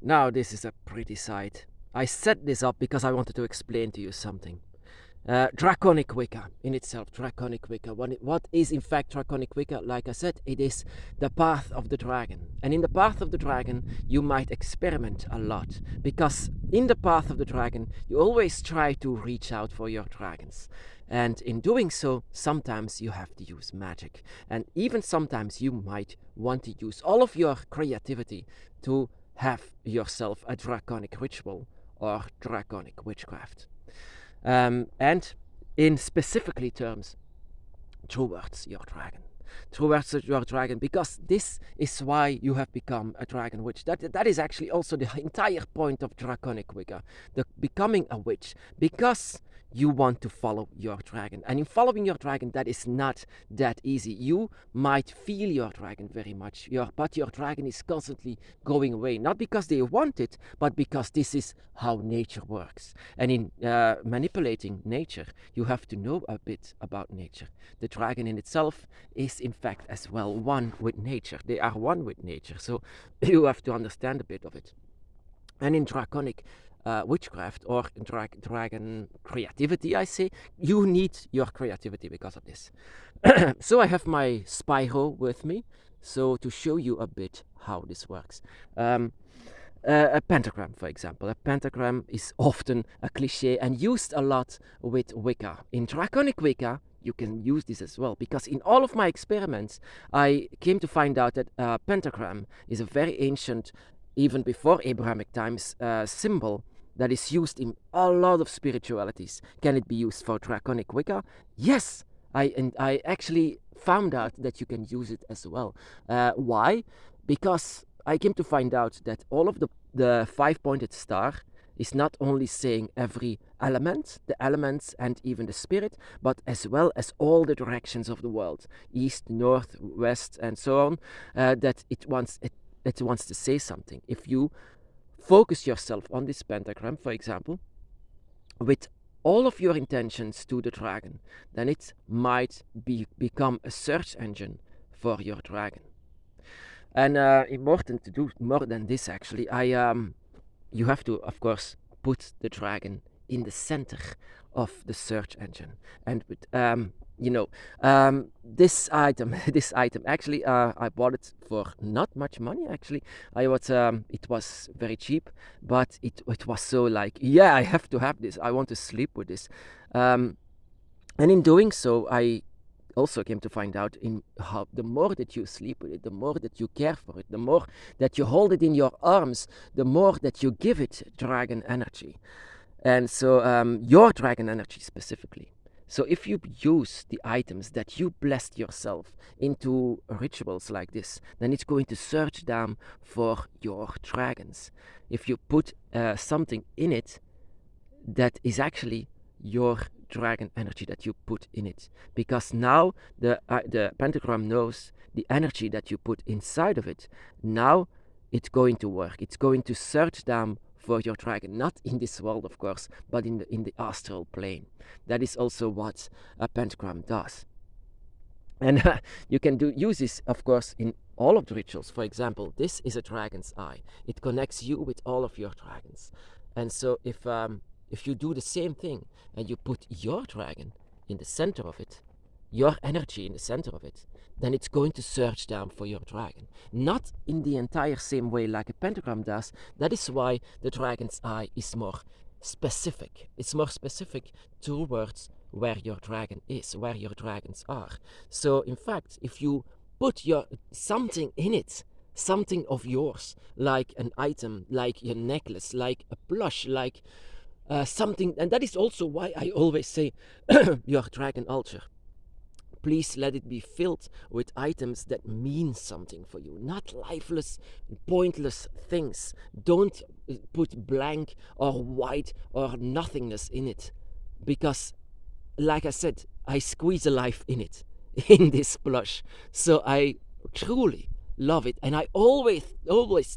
Now this is a pretty sight. I set this up because I wanted to explain to you something. Draconic Wicca in itself, draconic Wicca. What is in fact draconic Wicca? Like I said, it is the path of the dragon. And in the path of the dragon, you might experiment a lot. Because in the path of the dragon, you always try to reach out for your dragons. And in doing so, sometimes you have to use magic. And even sometimes you might want to use all of your creativity to have yourself a draconic ritual or draconic witchcraft. And in specifically terms, towards your dragon, because this is why you have become a dragon witch. That is actually also the entire point of draconic Wicca, the becoming a witch, because you want to follow your dragon. And in following your dragon, that is not that easy. You might feel your dragon very much, but your dragon is constantly going away, not because they want it, but because this is how nature works. And in manipulating nature, you have to know a bit about nature. The dragon in itself is in fact as well one with nature. They are one with nature, so you have to understand a bit of it. And in draconic witchcraft or dragon creativity, I say, you need your creativity because of this. So I have my Spyro with me, so to show you a bit how this works. A pentagram, for example. A pentagram is often a cliche and used a lot with Wicca. In draconic Wicca, you can use this as well, because in all of my experiments, I came to find out that a pentagram is a very ancient, even before Abrahamic times, symbol that is used in a lot of spiritualities. Can it be used for draconic Wicca? Yes, I actually found out that you can use it as well. Why? Because I came to find out that all of the five-pointed star is not only saying every element, the elements and even the spirit, but as well as all the directions of the world, east, north, west, and so on, that it wants to say something. If you focus yourself on this pentagram, for example, with all of your intentions to the dragon, then it might become a search engine for your dragon. And important to do more than this, actually, you have to, of course, put the dragon in the center of the search engine. And with this item actually, I bought it for not much money. Actually, it was very cheap, but it was so like, yeah, I have to have this. I want to sleep with this, and in doing so, I also came to find out in how the more that you sleep with it, the more that you care for it, the more that you hold it in your arms, the more that you give it dragon energy. And so your dragon energy specifically. So if you use the items that you blessed yourself into rituals like this, then it's going to search down for your dragons. If you put something in it that is actually your dragon energy that you put in it, because now the pentagram knows the energy that you put inside of it. Now it's going to work. It's going to search down for your dragon, not in this world, of course, but in the astral plane. That is also what a pentagram does. And you can use this, of course, in all of the rituals. For example, this is a dragon's eye. It connects you with all of your dragons. And so if you do the same thing and you put your dragon in the center of it, your energy in the center of it, then it's going to search down for your dragon. Not in the entire same way like a pentagram does. That is why the dragon's eye is more specific. It's more specific towards where your dragon is, where your dragons are. So in fact, if you put something in it, something of yours, like an item, like your necklace, like a plush, like something, and that is also why I always say your dragon altar, please let it be filled with items that mean something for you, not lifeless, pointless things. Don't put blank or white or nothingness in it, because like I said, I squeeze a life in it, in this plush. So I truly love it, and I always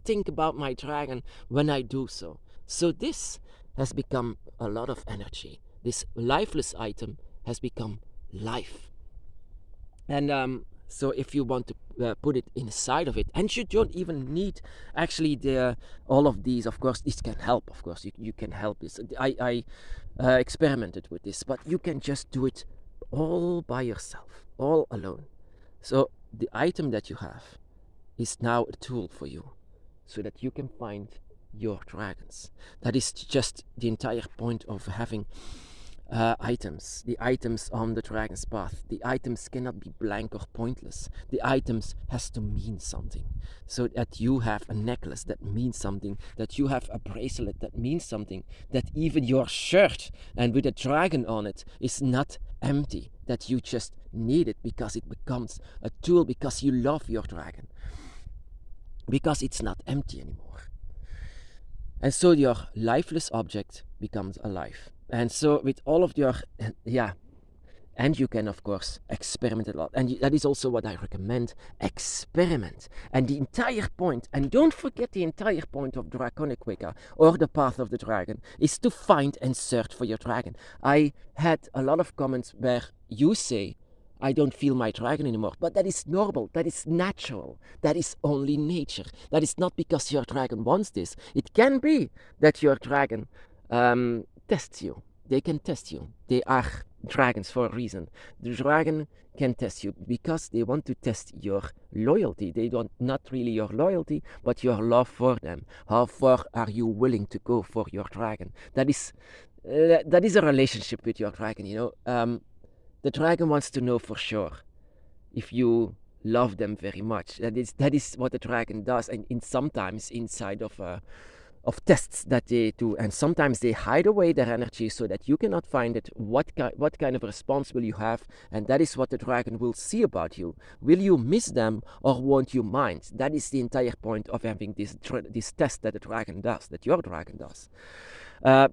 think about my dragon when I do so. So this has become a lot of energy. This lifeless item has become life. And So if you want to put it inside of it, and you don't even need actually all of these. Of course, this can help. Of course, you can help this. I experimented with this, but you can just do it all by yourself, all alone. So the item that you have is now a tool for you, so that you can find your dragons. That is just the entire point of having items. The items on the dragon's path. The items cannot be blank or pointless. The items has to mean something. So that you have a necklace that means something, that you have a bracelet that means something, that even your shirt and with a dragon on it is not empty, that you just need it because it becomes a tool, because you love your dragon, because it's not empty anymore. And so your lifeless object becomes alive. And so with all of your, and you can of course experiment a lot. And that is also what I recommend, experiment. And the entire point, and don't forget the entire point of draconic Wicca or the path of the dragon, is to find and search for your dragon. I had a lot of comments where you say, I don't feel my dragon anymore. But that is normal, that is natural, that is only nature. That is not because your dragon wants this. It can be that your dragon tests you. They can test you. They are dragons for a reason. The dragon can test you because they want to test your loyalty. They don't, not really your loyalty, but your love for them. How far are you willing to go for your dragon? That is a relationship with your dragon, you know. The dragon wants to know for sure if you love them very much. That is what the dragon does, and sometimes inside of tests that they do, and sometimes they hide away their energy so that you cannot find it. What kind of response will you have? And that is what the dragon will see about you. Will you miss them or won't you mind? That is the entire point of having this test that the dragon does, that your dragon does.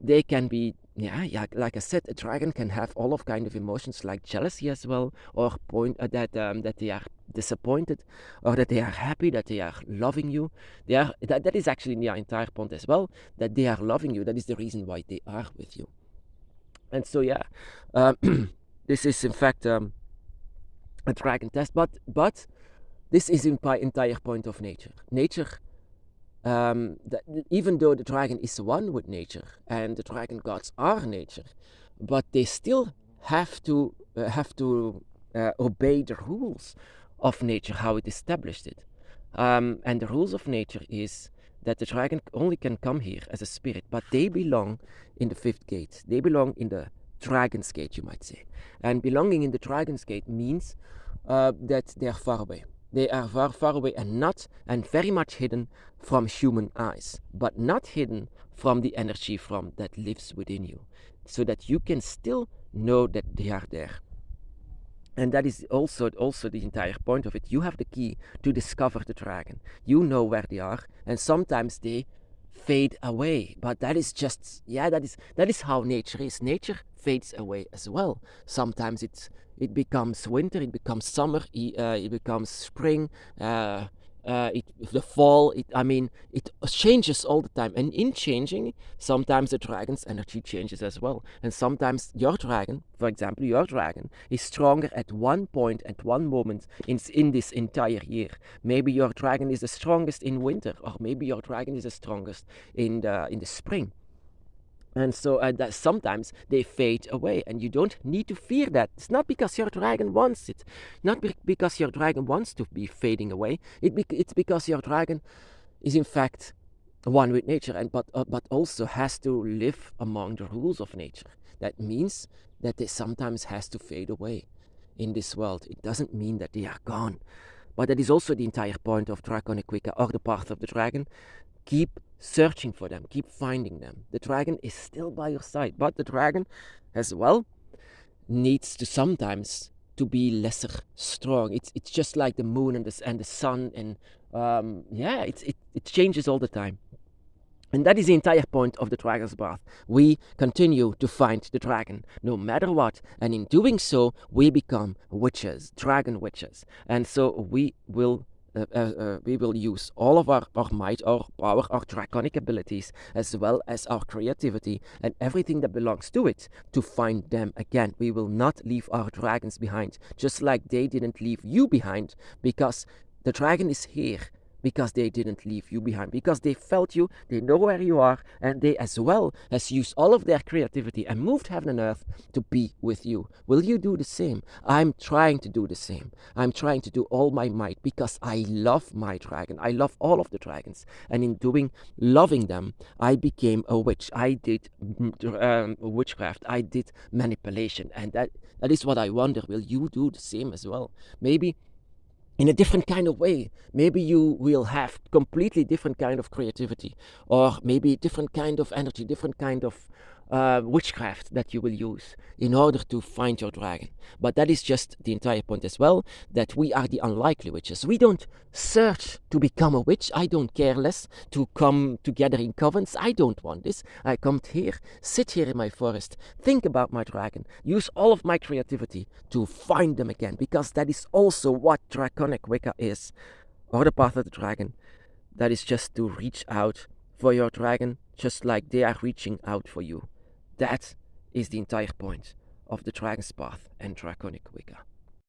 They can be, like I said, a dragon can have all of kind of emotions like jealousy as well, or that they are disappointed, or that they are happy, that they are loving you. That is actually the entire point as well, that they are loving you. That is the reason why they are with you. And so this is in fact a dragon test, but this is in entire point of nature. Nature. Even though the dragon is one with nature and the dragon gods are nature, but they still have to obey the rules of nature, how it established it. And the rules of nature is that the dragon only can come here as a spirit, but they belong in the fifth gate. They belong in the dragon's gate, you might say. And belonging in the dragon's gate means that they are far away. They are far away and very much hidden from human eyes, but not hidden from the energy that lives within you, so that you can still know that they are there. And that is also the entire point of it. You have the key to discover the dragon. You know where they are, and sometimes they fade away. But that is just, that is how nature is. Nature fades away as well. Sometimes it becomes winter, it becomes summer, it becomes spring, the fall. It changes all the time. And in changing, sometimes the dragon's energy changes as well. And sometimes your dragon, for example, is stronger at one point, at one moment in this entire year. Maybe your dragon is the strongest in winter, or maybe your dragon is the strongest in the spring. And so that sometimes they fade away, and you don't need to fear that. It's not because your dragon wants it, not because your dragon wants to be fading away. It's because your dragon is in fact one with nature, but also has to live among the rules of nature. That means that they sometimes has to fade away in this world. It doesn't mean that they are gone, but that is also the entire point of draconic Wicca or the path of the dragon. Keep searching for them, keep finding them. The dragon is still by your side, but the dragon as well needs to sometimes to be lesser strong. It's just like the moon and the sun, and it changes all the time. And that is the entire point of the dragon's bath. We continue to find the dragon no matter what, and in doing so we become witches, dragon witches. And so we will we will use all of our might, our power, our draconic abilities, as well as our creativity and everything that belongs to it to find them again. We will not leave our dragons behind, just like they didn't leave you behind, because the dragon is here because they didn't leave you behind, because they felt you, they know where you are, and they as well has used all of their creativity and moved heaven and earth to be with you. Will you do the same? I'm trying to do the same. I'm trying to do all my might because I love my dragon. I love all of the dragons, and in loving them, I became a witch. I did witchcraft. I did manipulation, and that is what I wonder. Will you do the same as well? Maybe in a different kind of way. Maybe you will have completely different kind of creativity, or maybe different kind of energy, different kind of witchcraft that you will use in order to find your dragon. But that is just the entire point as well, that we are the unlikely witches. We don't search to become a witch. I don't care less to come together in covens. I don't want this. I come here, sit here in my forest, think about my dragon, use all of my creativity to find them again, because that is also what draconic Wicca is, or the path of the dragon. That is just to reach out for your dragon, just like they are reaching out for you. That is the entire point of the Dragon's Path and Draconic Wicca.